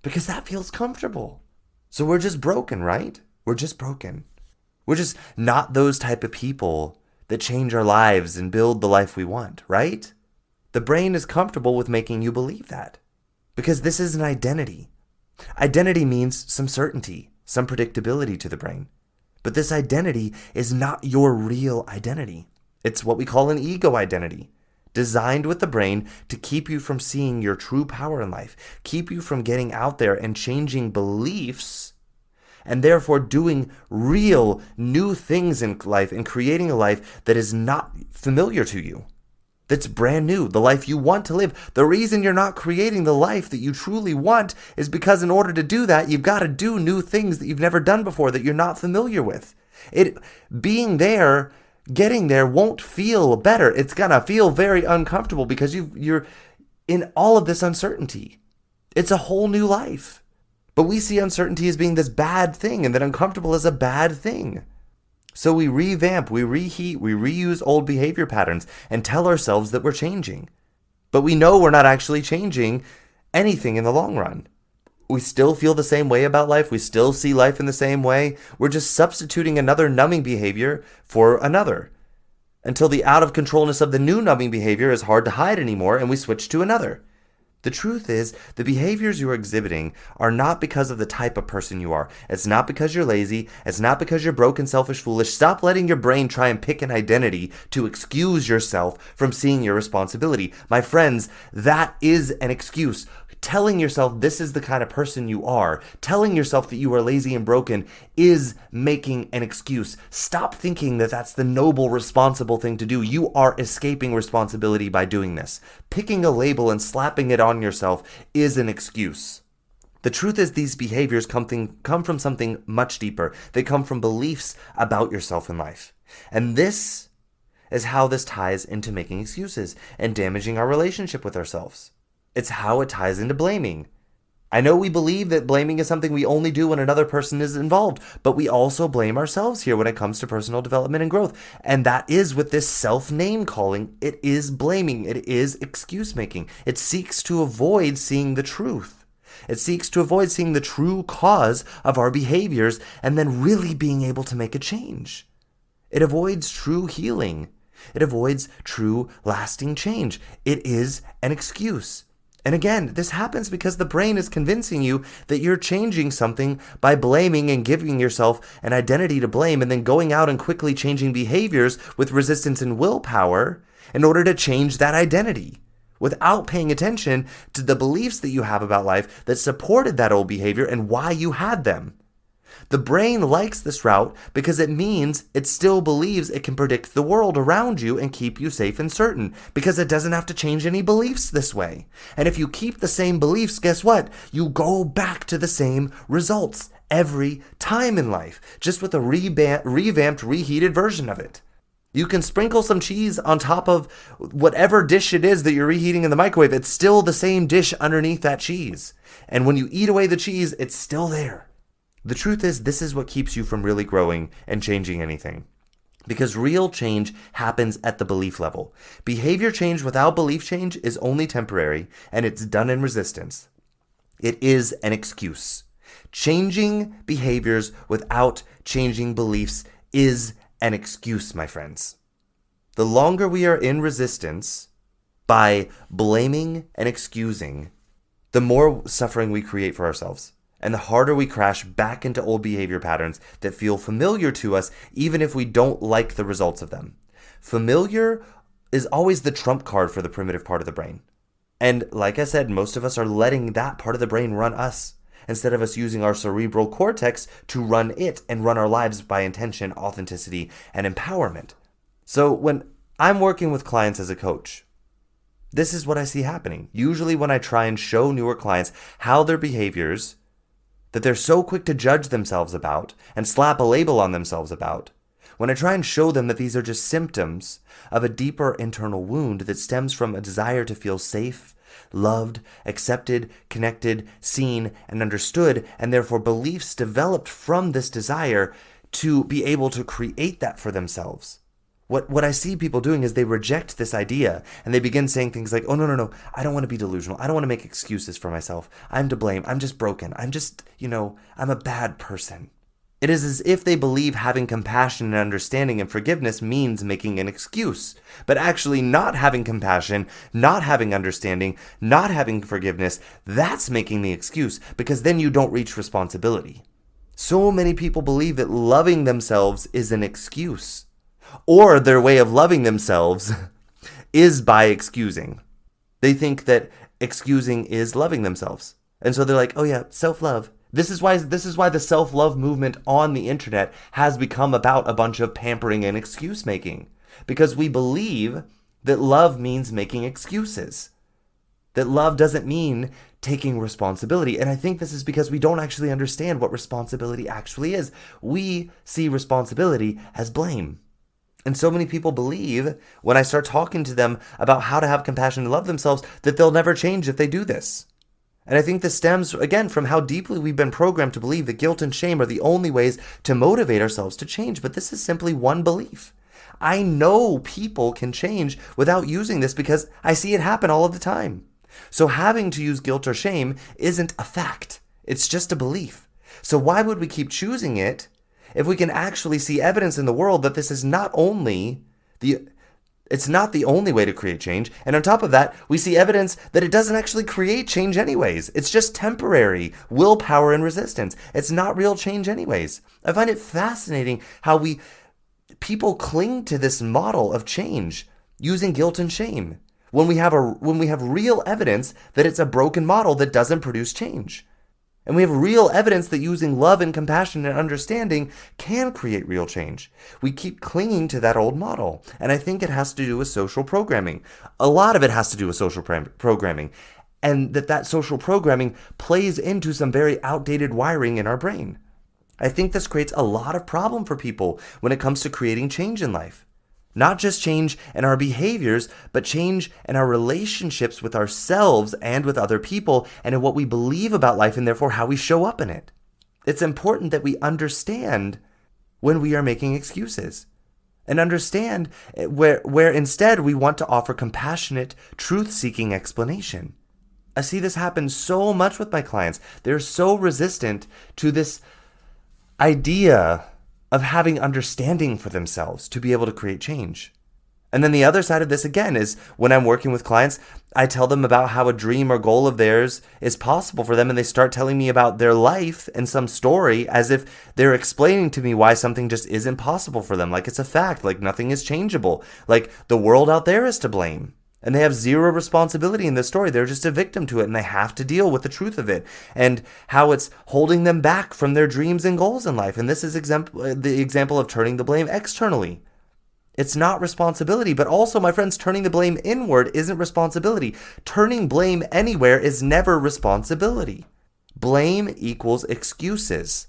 S1: because that feels comfortable. So we're just broken, right? We're just broken. We're just not those type of people that change our lives and build the life we want, right? The brain is comfortable with making you believe that. Because this is an identity. Identity means some certainty, some predictability to the brain. But this identity is not your real identity. It's what we call an ego identity, designed with the brain to keep you from seeing your true power in life, keep you from getting out there and changing beliefs, and therefore doing real new things in life and creating a life that is not familiar to you, that's brand new, the life you want to live. The reason you're not creating the life that you truly want is because in order to do that, you've got to do new things that you've never done before, that you're not familiar with. Being there, getting there won't feel better. It's going to feel very uncomfortable because you're in all of this uncertainty. It's a whole new life. But we see uncertainty as being this bad thing, and that uncomfortable is a bad thing. So we revamp, we reheat, we reuse old behavior patterns and tell ourselves that we're changing. But we know we're not actually changing anything in the long run. We still feel the same way about life. We still see life in the same way. We're just substituting another numbing behavior for another, until the out of controlness of the new numbing behavior is hard to hide anymore and we switch to another. The truth is, the behaviors you're exhibiting are not because of the type of person you are. It's not because you're lazy. It's not because you're broken, selfish, foolish. Stop letting your brain try and pick an identity to excuse yourself from seeing your responsibility. My friends, that is an excuse. Telling yourself this is the kind of person you are, telling yourself that you are lazy and broken is making an excuse. Stop thinking that that's the noble, responsible thing to do. You are escaping responsibility by doing this. Picking a label and slapping it on yourself is an excuse. The truth is these behaviors come from something much deeper. They come from beliefs about yourself in life. And this is how this ties into making excuses and damaging our relationship with ourselves. It's how it ties into blaming. I know we believe that blaming is something we only do when another person is involved, but we also blame ourselves here when it comes to personal development and growth. And that is with this self-name calling. It is blaming. It is excuse making. It seeks to avoid seeing the truth. It seeks to avoid seeing the true cause of our behaviors and then really being able to make a change. It avoids true healing. It avoids true lasting change. It is an excuse. And again, this happens because the brain is convincing you that you're changing something by blaming and giving yourself an identity to blame and then going out and quickly changing behaviors with resistance and willpower in order to change that identity without paying attention to the beliefs that you have about life that supported that old behavior and why you had them. The brain likes this route because it means it still believes it can predict the world around you and keep you safe and certain because it doesn't have to change any beliefs this way. And if you keep the same beliefs, guess what? You go back to the same results every time in life, just with a revamped, reheated version of it. You can sprinkle some cheese on top of whatever dish it is that you're reheating in the microwave. It's still the same dish underneath that cheese. And when you eat away the cheese, it's still there. The truth is, this is what keeps you from really growing and changing anything. Because real change happens at the belief level. Behavior change without belief change is only temporary, and it's done in resistance. It is an excuse. Changing behaviors without changing beliefs is an excuse, my friends. The longer we are in resistance by blaming and excusing, the more suffering we create for ourselves. And the harder we crash back into old behavior patterns that feel familiar to us, even if we don't like the results of them. Familiar is always the trump card for the primitive part of the brain. And like I said, most of us are letting that part of the brain run us, instead of us using our cerebral cortex to run it and run our lives by intention, authenticity, and empowerment. So when I'm working with clients as a coach, this is what I see happening. Usually when I try and show newer clients how their behaviors that they're so quick to judge themselves about and slap a label on themselves about, when I try and show them that these are just symptoms of a deeper internal wound that stems from a desire to feel safe, loved, accepted, connected, seen, and understood, and therefore beliefs developed from this desire to be able to create that for themselves. What I see people doing is they reject this idea and they begin saying things like, oh, no, I don't want to be delusional. I don't want to make excuses for myself. I'm to blame. I'm just broken. I'm a bad person. It is as if they believe having compassion and understanding and forgiveness means making an excuse. But actually not having compassion, not having understanding, not having forgiveness, that's making the excuse, because then you don't reach responsibility. So many people believe that loving themselves is an excuse, or their way of loving themselves is by excusing. They think that excusing is loving themselves. And so they're like, oh yeah, self-love. This is why the self-love movement on the internet has become about a bunch of pampering and excuse making. Because we believe that love means making excuses. That love doesn't mean taking responsibility. And I think this is because we don't actually understand what responsibility actually is. We see responsibility as blame. And so many people believe, when I start talking to them about how to have compassion and love themselves, that they'll never change if they do this. And I think this stems, again, from how deeply we've been programmed to believe that guilt and shame are the only ways to motivate ourselves to change. But this is simply one belief. I know people can change without using this because I see it happen all of the time. So having to use guilt or shame isn't a fact. It's just a belief. So why would we keep choosing it if we can actually see evidence in the world that this is it's not the only way to create change. And on top of that, we see evidence that it doesn't actually create change anyways. It's just temporary willpower and resistance. It's not real change anyways. I find it fascinating how people cling to this model of change using guilt and shame when we have real evidence that it's a broken model that doesn't produce change. And we have real evidence that using love and compassion and understanding can create real change. We keep clinging to that old model. And I think it has to do with social programming. A lot of it has to do with social programming. And that social programming plays into some very outdated wiring in our brain. I think this creates a lot of problem for people when it comes to creating change in life. Not just change in our behaviors, but change in our relationships with ourselves and with other people, and in what we believe about life, and therefore how we show up in it. It's important that we understand when we are making excuses, and understand where instead we want to offer compassionate, truth-seeking explanation. I see this happen so much with my clients. They're so resistant to this idea of having understanding for themselves to be able to create change. And then the other side of this, again, is when I'm working with clients, I tell them about how a dream or goal of theirs is possible for them, and they start telling me about their life and some story as if they're explaining to me why something just isn't possible for them, like it's a fact, like nothing is changeable, like the world out there is to blame. And they have zero responsibility in this story. They're just a victim to it, and they have to deal with the truth of it and how it's holding them back from their dreams and goals in life. And this is the example of turning the blame externally. It's not responsibility, but also, my friends, turning the blame inward isn't responsibility. Turning blame anywhere is never responsibility. Blame equals excuses.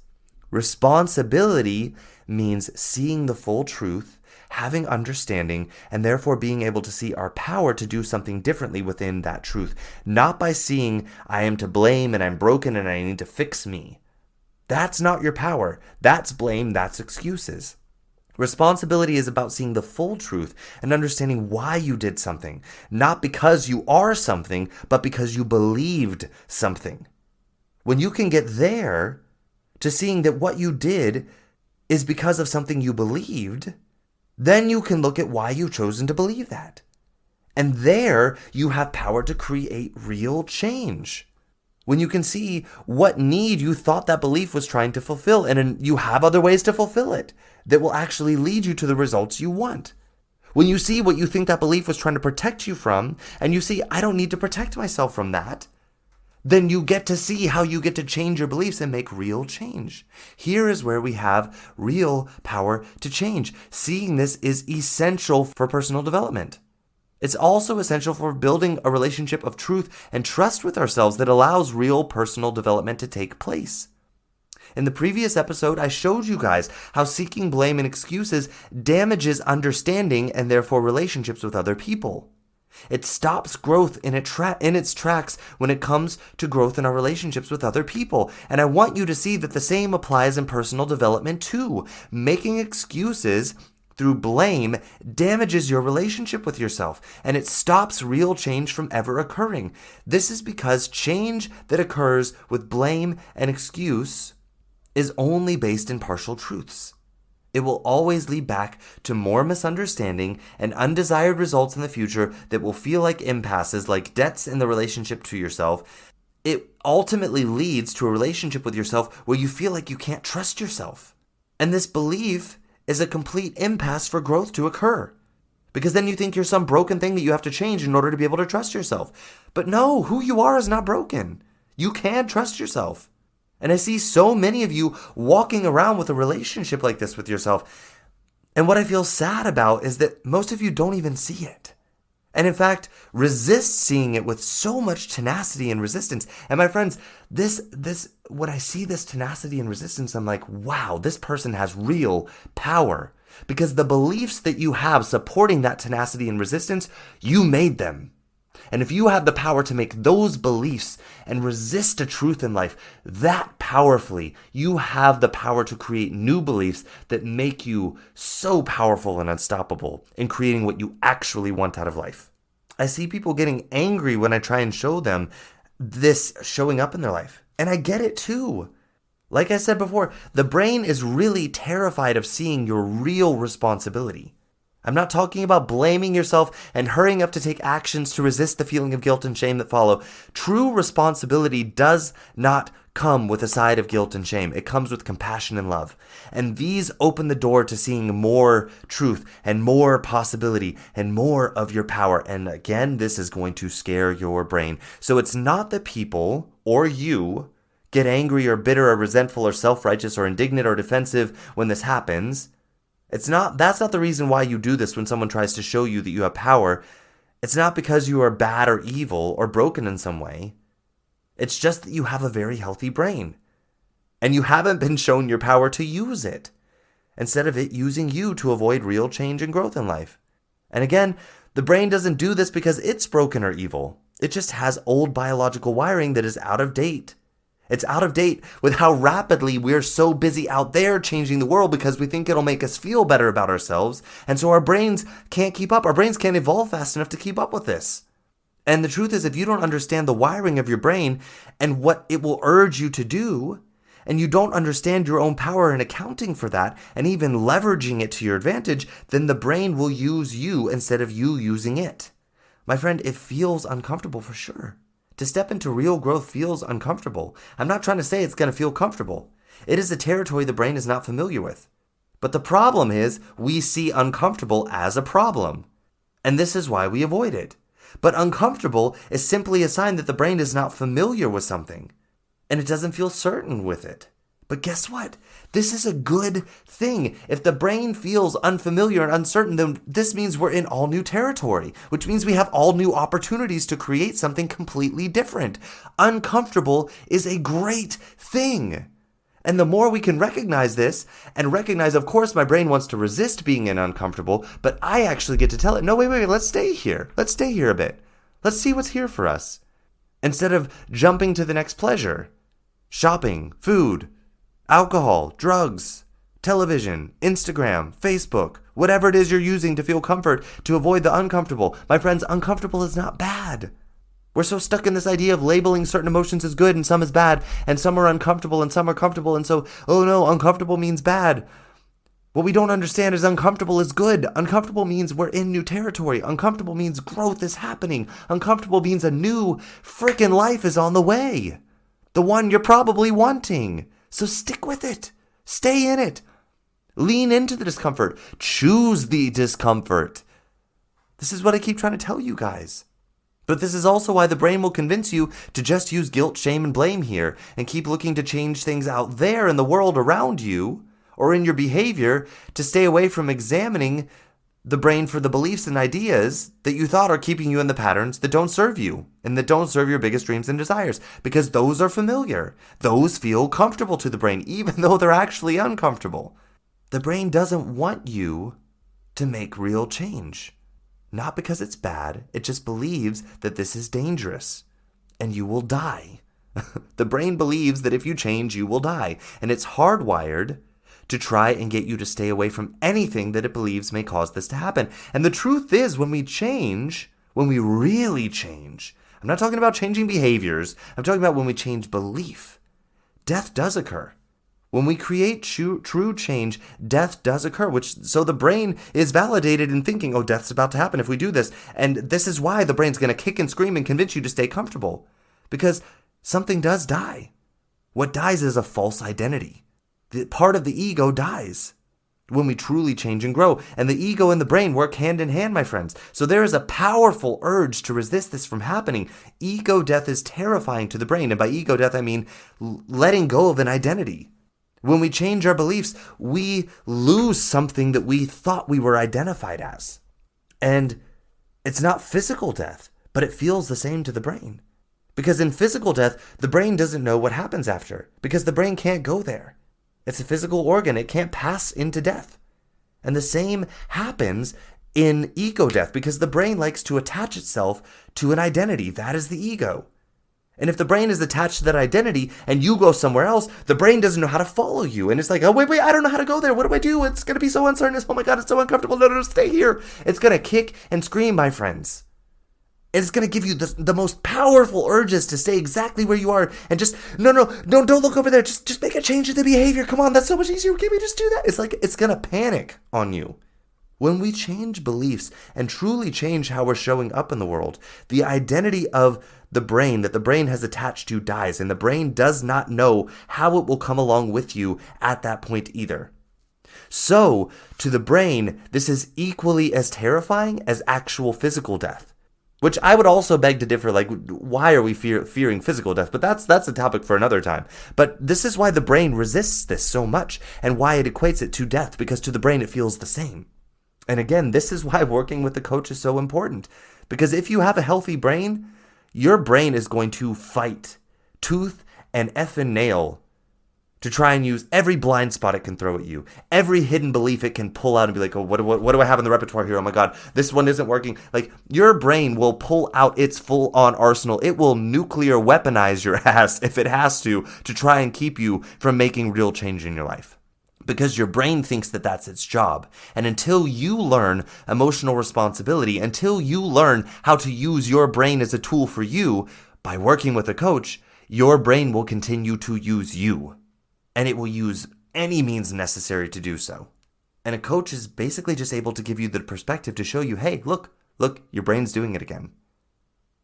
S1: Responsibility means seeing the full truth, having understanding, and therefore being able to see our power to do something differently within that truth. Not by seeing I am to blame and I'm broken and I need to fix me. That's not your power. That's blame. That's excuses. Responsibility is about seeing the full truth and understanding why you did something. Not because you are something, but because you believed something. When you can get there to seeing that what you did is because of something you believed, then you can look at why you've chosen to believe that. And there you have power to create real change. When you can see what need you thought that belief was trying to fulfill, and you have other ways to fulfill it that will actually lead you to the results you want. When you see what you think that belief was trying to protect you from, and you see, I don't need to protect myself from that, then you get to see how you get to change your beliefs and make real change. Here is where we have real power to change. Seeing this is essential for personal development. It's also essential for building a relationship of truth and trust with ourselves that allows real personal development to take place. In the previous episode, I showed you guys how seeking blame and excuses damages understanding and therefore relationships with other people. It stops growth in its tracks when it comes to growth in our relationships with other people. And I want you to see that the same applies in personal development too. Making excuses through blame damages your relationship with yourself, and it stops real change from ever occurring. This is because change that occurs with blame and excuse is only based in partial truths. It will always lead back to more misunderstanding and undesired results in the future that will feel like impasses, like debts in the relationship to yourself. It ultimately leads to a relationship with yourself where you feel like you can't trust yourself. And this belief is a complete impasse for growth to occur. Because then you think you're some broken thing that you have to change in order to be able to trust yourself. But no, who you are is not broken. You can trust yourself. And I see so many of you walking around with a relationship like this with yourself. And what I feel sad about is that most of you don't even see it. And in fact, resist seeing it with so much tenacity and resistance. And my friends, when I see this tenacity and resistance, I'm like, wow, this person has real power. Because the beliefs that you have supporting that tenacity and resistance, you made them. And if you have the power to make those beliefs and resist a truth in life that powerfully, you have the power to create new beliefs that make you so powerful and unstoppable in creating what you actually want out of life. I see people getting angry when I try and show them this showing up in their life. And I get it too. Like I said before, the brain is really terrified of seeing your real responsibility. I'm not talking about blaming yourself and hurrying up to take actions to resist the feeling of guilt and shame that follow. True responsibility does not come with a side of guilt and shame. It comes with compassion and love. And these open the door to seeing more truth and more possibility and more of your power. And again, this is going to scare your brain. So it's not that people or you get angry or bitter or resentful or self-righteous or indignant or defensive when this happens. That's not the reason why you do this when someone tries to show you that you have power. It's not because you are bad or evil or broken in some way. It's just that you have a very healthy brain. And you haven't been shown your power to use it, instead of it using you to avoid real change and growth in life. And again, the brain doesn't do this because it's broken or evil. It just has old biological wiring that is out of date. It's out of date with how rapidly we're so busy out there changing the world because we think it'll make us feel better about ourselves. And so our brains can't keep up. Our brains can't evolve fast enough to keep up with this. And the truth is, if you don't understand the wiring of your brain and what it will urge you to do, and you don't understand your own power in accounting for that and even leveraging it to your advantage, then the brain will use you instead of you using it. My friend, it feels uncomfortable for sure. To step into real growth feels uncomfortable. I'm not trying to say it's going to feel comfortable. It is a territory the brain is not familiar with. But the problem is we see uncomfortable as a problem. And this is why we avoid it. But uncomfortable is simply a sign that the brain is not familiar with something. And it doesn't feel certain with it. But guess what? This is a good thing. If the brain feels unfamiliar and uncertain, then this means we're in all new territory, which means we have all new opportunities to create something completely different. Uncomfortable is a great thing. And the more we can recognize this and recognize, of course, my brain wants to resist being uncomfortable, but I actually get to tell it, no, wait, let's stay here. Let's stay here a bit. Let's see what's here for us. Instead of jumping to the next pleasure. Shopping, food, alcohol, drugs, television, Instagram, Facebook, whatever it is you're using to feel comfort, to avoid the uncomfortable. My friends, uncomfortable is not bad. We're so stuck in this idea of labeling certain emotions as good and some as bad, and some are uncomfortable and some are comfortable, and so, oh no, uncomfortable means bad. What we don't understand is uncomfortable is good. Uncomfortable means we're in new territory. Uncomfortable means growth is happening. Uncomfortable means a new frickin' life is on the way. The one you're probably wanting. So stick with it. Stay in it. Lean into the discomfort. Choose the discomfort. This is what I keep trying to tell you guys. But this is also why the brain will convince you to just use guilt, shame, and blame here and keep looking to change things out there in the world around you or in your behavior to stay away from examining the brain for the beliefs and ideas that you thought are keeping you in the patterns that don't serve you and that don't serve your biggest dreams and desires, because those are familiar. Those feel comfortable to the brain, even though they're actually uncomfortable. The brain doesn't want you to make real change. Not because it's bad, it just believes that this is dangerous and you will die. The brain believes that if you change, you will die. And it's hardwired to try and get you to stay away from anything that it believes may cause this to happen. And the truth is, when we change, when we really change, I'm not talking about changing behaviors, I'm talking about when we change belief, death does occur. When we create true change, death does occur, so the brain is validated in thinking, oh, death's about to happen if we do this. And this is why the brain's going to kick and scream and convince you to stay comfortable. Because something does die. What dies is a false identity. The part of the ego dies when we truly change and grow. And the ego and the brain work hand in hand, my friends. So there is a powerful urge to resist this from happening. Ego death is terrifying to the brain. And by ego death, I mean letting go of an identity. When we change our beliefs, we lose something that we thought we were identified as. And it's not physical death, but it feels the same to the brain. Because in physical death, the brain doesn't know what happens after, because the brain can't go there. It's a physical organ. It can't pass into death. And the same happens in ego death, because the brain likes to attach itself to an identity. That is the ego. And if the brain is attached to that identity and you go somewhere else, the brain doesn't know how to follow you. And it's like, oh, wait, I don't know how to go there. What do I do? It's going to be so uncertain. Oh my God, it's so uncomfortable. No, stay here. It's going to kick and scream, my friends. It's going to give you the most powerful urges to stay exactly where you are and just, no, don't look over there. Just make a change in the behavior. Come on, that's so much easier. Can't we just do that? It's like, it's going to panic on you. When we change beliefs and truly change how we're showing up in the world, the identity of the brain that the brain has attached to dies, and the brain does not know how it will come along with you at that point either. So, to the brain, this is equally as terrifying as actual physical death. Which I would also beg to differ, like, why are we fearing physical death? But that's a topic for another time. But this is why the brain resists this so much, and why it equates it to death, because to the brain it feels the same. And again, this is why working with the coach is so important. Because if you have a healthy brain, your brain is going to fight tooth and effing nail to try and use every blind spot it can throw at you, every hidden belief it can pull out and be like, oh, what do I have in the repertoire here? Oh my God, this one isn't working. Like, your brain will pull out its full-on arsenal. It will nuclear weaponize your ass if it has to try and keep you from making real change in your life. Because your brain thinks that that's its job. And until you learn emotional responsibility, until you learn how to use your brain as a tool for you, by working with a coach, your brain will continue to use you. And it will use any means necessary to do so. And a coach is basically just able to give you the perspective to show you, hey, look, your brain's doing it again.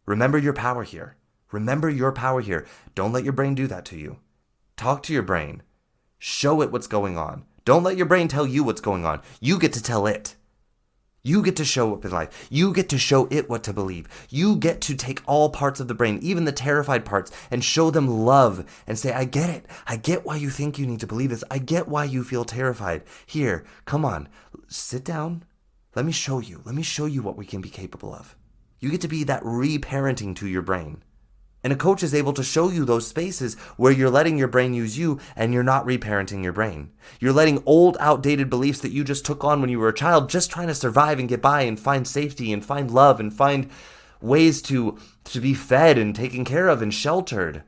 S1: Remember your power here. Remember your power here. Don't let your brain do that to you. Talk to your brain. Show it what's going on. Don't let your brain tell you what's going on. You get to tell it. You get to show up in life. You get to show it what to believe. You get to take all parts of the brain, even the terrified parts, and show them love and say, I get it. I get why you think you need to believe this. I get why you feel terrified. Here, come on, sit down. Let me show you. Let me show you what we can be capable of. You get to be that reparenting to your brain. And a coach is able to show you those spaces where you're letting your brain use you and you're not reparenting your brain. You're letting old, outdated beliefs that you just took on when you were a child, just trying to survive and get by and find safety and find love and find ways to be fed and taken care of and sheltered.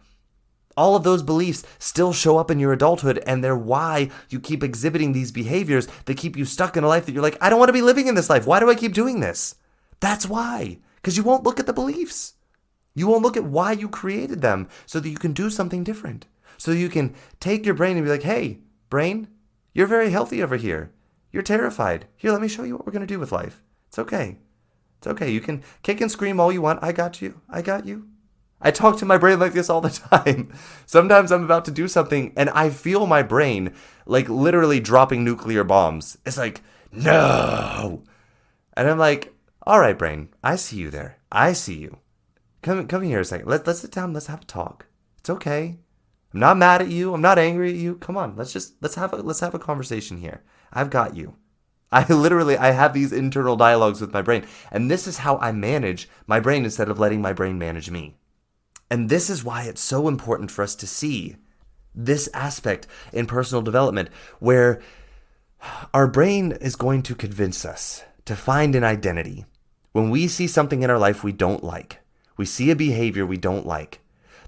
S1: All of those beliefs still show up in your adulthood, and they're why you keep exhibiting these behaviors that keep you stuck in a life that you're like, I don't want to be living in this life. Why do I keep doing this? That's why. Because you won't look at the beliefs. You won't look at why you created them so that you can do something different. So you can take your brain and be like, hey, brain, you're very healthy over here. You're terrified. Here, let me show you what we're going to do with life. It's okay. It's okay. You can kick and scream all you want. I got you. I got you. I talk to my brain like this all the time. Sometimes I'm about to do something and I feel my brain like literally dropping nuclear bombs. It's like, no. And I'm like, all right, brain, I see you there. I see you. Come here a second. Let's sit down. Let's have a talk. It's okay. I'm not mad at you. I'm not angry at you. Come on. Let's have a conversation here. I've got you. I have these internal dialogues with my brain, and this is how I manage my brain instead of letting my brain manage me. And this is why it's so important for us to see this aspect in personal development, where our brain is going to convince us to find an identity when we see something in our life we don't like. We see a behavior we don't like.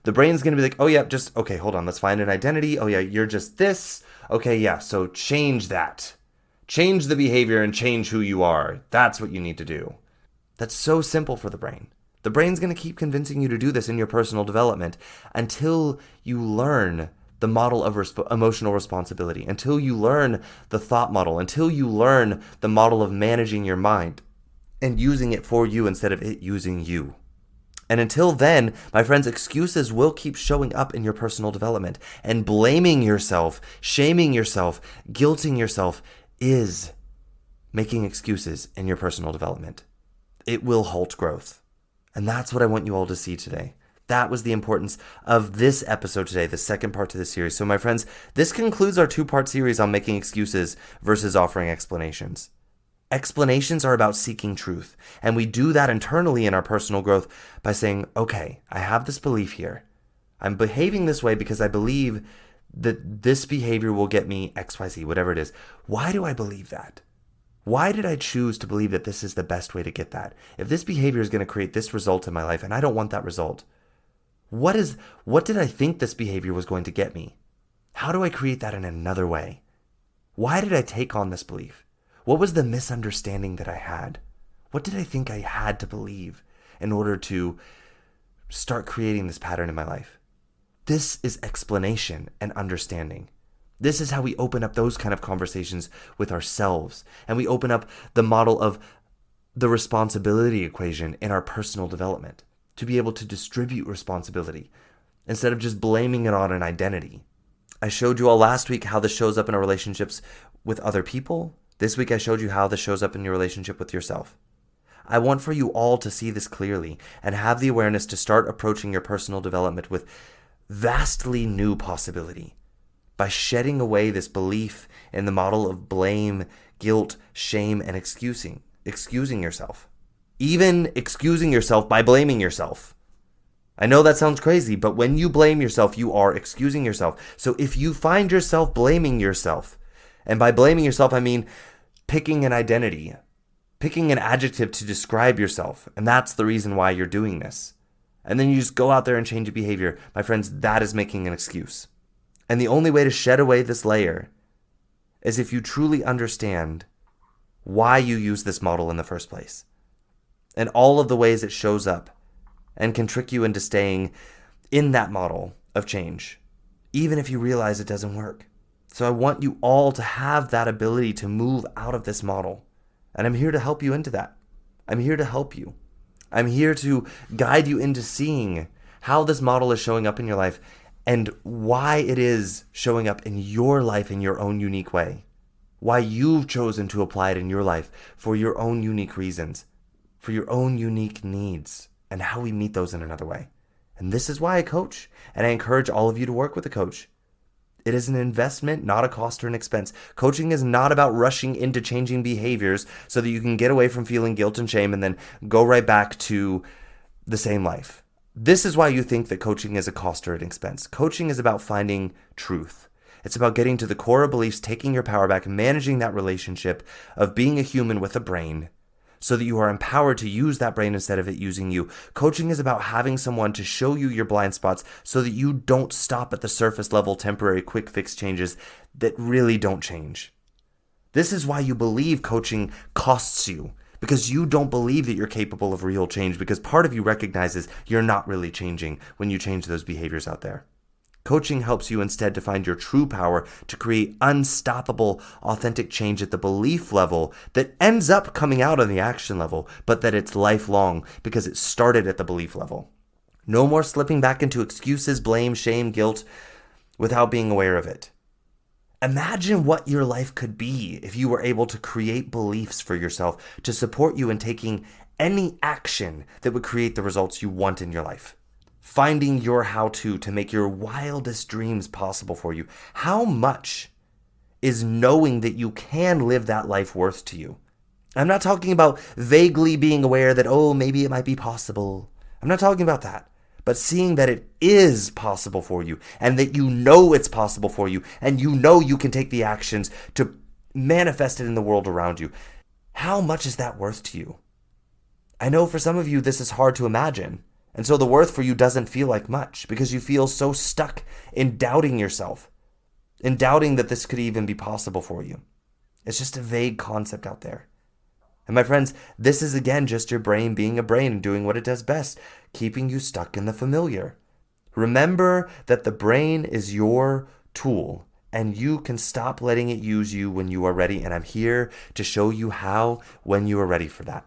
S1: The brain's going to be like, oh yeah, okay, hold on, let's find an identity. Oh yeah, you're just this. Okay, yeah, so change that. Change the behavior and change who you are. That's what you need to do. That's so simple for the brain. The brain's going to keep convincing you to do this in your personal development until you learn the model of emotional responsibility, until you learn the thought model, until you learn the model of managing your mind and using it for you instead of it using you. And until then, my friends, excuses will keep showing up in your personal development. And blaming yourself, shaming yourself, guilting yourself is making excuses in your personal development. It will halt growth. And that's what I want you all to see today. That was the importance of this episode today, the second part to the series. So my friends, this concludes our 2-part series on making excuses versus offering explanations. Explanations are about seeking truth. And we do that internally in our personal growth by saying, okay, I have this belief here. I'm behaving this way because I believe that this behavior will get me XYZ, whatever it is. Why do I believe that? Why did I choose to believe that this is the best way to get that? If this behavior is going to create this result in my life and I don't want that result, what did I think this behavior was going to get me? How do I create that in another way? Why did I take on this belief? What was the misunderstanding that I had? What did I think I had to believe in order to start creating this pattern in my life? This is explanation and understanding. This is how we open up those kind of conversations with ourselves. And we open up the model of the responsibility equation in our personal development to be able to distribute responsibility instead of just blaming it on an identity. I showed you all last week how this shows up in our relationships with other people. This week I showed you how this shows up in your relationship with yourself. I want for you all to see this clearly and have the awareness to start approaching your personal development with vastly new possibility by shedding away this belief in the model of blame, guilt, shame, and excusing yourself. Even excusing yourself by blaming yourself. I know that sounds crazy, but when you blame yourself, you are excusing yourself. So if you find yourself blaming yourself, and by blaming yourself, I mean picking an identity, picking an adjective to describe yourself, and that's the reason why you're doing this. And then you just go out there and change your behavior. My friends, that is making an excuse. And the only way to shed away this layer is if you truly understand why you use this model in the first place. And all of the ways it shows up and can trick you into staying in that model of change, even if you realize it doesn't work. So I want you all to have that ability to move out of this model. And I'm here to help you into that. I'm here to help you. I'm here to guide you into seeing how this model is showing up in your life and why it is showing up in your life in your own unique way. Why you've chosen to apply it in your life for your own unique reasons, for your own unique needs, and how we meet those in another way. And this is why I coach, and I encourage all of you to work with a coach. It is an investment, not a cost or an expense. Coaching is not about rushing into changing behaviors so that you can get away from feeling guilt and shame and then go right back to the same life. This is why you think that coaching is a cost or an expense. Coaching is about finding truth. It's about getting to the core of beliefs, taking your power back, managing that relationship of being a human with a brain so that you are empowered to use that brain instead of it using you. Coaching is about having someone to show you your blind spots so that you don't stop at the surface level temporary quick fix changes that really don't change. This is why you believe coaching costs you, because you don't believe that you're capable of real change, because part of you recognizes you're not really changing when you change those behaviors out there. Coaching helps you instead to find your true power to create unstoppable, authentic change at the belief level that ends up coming out on the action level, but that it's lifelong because it started at the belief level. No more slipping back into excuses, blame, shame, guilt without being aware of it. Imagine what your life could be if you were able to create beliefs for yourself to support you in taking any action that would create the results you want in your life. Finding your how-to to make your wildest dreams possible for you. How much is knowing that you can live that life worth to you? I'm not talking about vaguely being aware that, oh, maybe it might be possible. I'm not talking about that. But seeing that it is possible for you and that you know it's possible for you and you know you can take the actions to manifest it in the world around you. How much is that worth to you? I know for some of you this is hard to imagine. And so the worth for you doesn't feel like much because you feel so stuck in doubting yourself, in doubting that this could even be possible for you. It's just a vague concept out there. And my friends, this is again just your brain being a brain and doing what it does best, keeping you stuck in the familiar. Remember that the brain is your tool and you can stop letting it use you when you are ready. And I'm here to show you how when you are ready for that.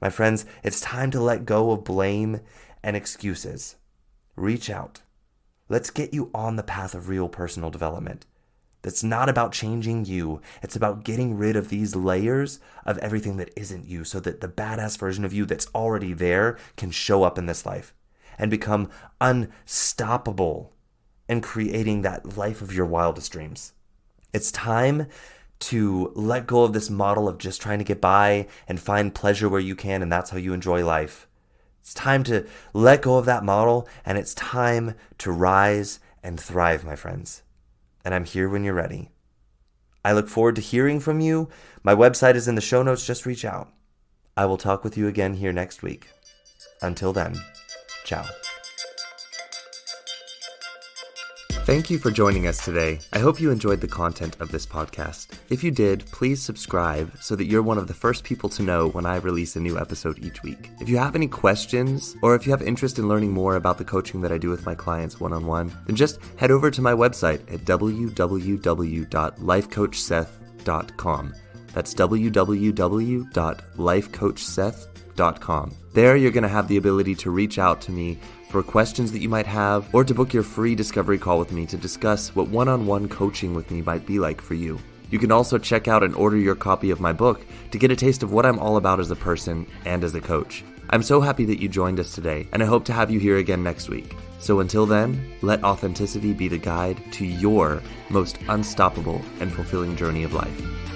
S1: My friends, it's time to let go of blame and excuses. Reach out. Let's get you on the path of real personal development. That's not about changing you. It's about getting rid of these layers of everything that isn't you so that the badass version of you that's already there can show up in this life and become unstoppable and creating that life of your wildest dreams. It's time to let go of this model of just trying to get by and find pleasure where you can, and that's how you enjoy life. It's time to let go of that model, and it's time to rise and thrive, my friends. And I'm here when you're ready. I look forward to hearing from you. My website is in the show notes. Just reach out. I will talk with you again here next week. Until then, ciao. Thank you for joining us today. I hope you enjoyed the content of this podcast. If you did, please subscribe so that you're one of the first people to know when I release a new episode each week. If you have any questions, or if you have interest in learning more about the coaching that I do with my clients one-on-one, then just head over to my website at www.lifecoachseth.com. That's www.lifecoachseth.com. There you're going to have the ability to reach out to me for questions that you might have, or to book your free discovery call with me to discuss what one-on-one coaching with me might be like for you. You can also check out and order your copy of my book to get a taste of what I'm all about as a person and as a coach. I'm so happy that you joined us today, and I hope to have you here again next week. So until then, let authenticity be the guide to your most unstoppable and fulfilling journey of life.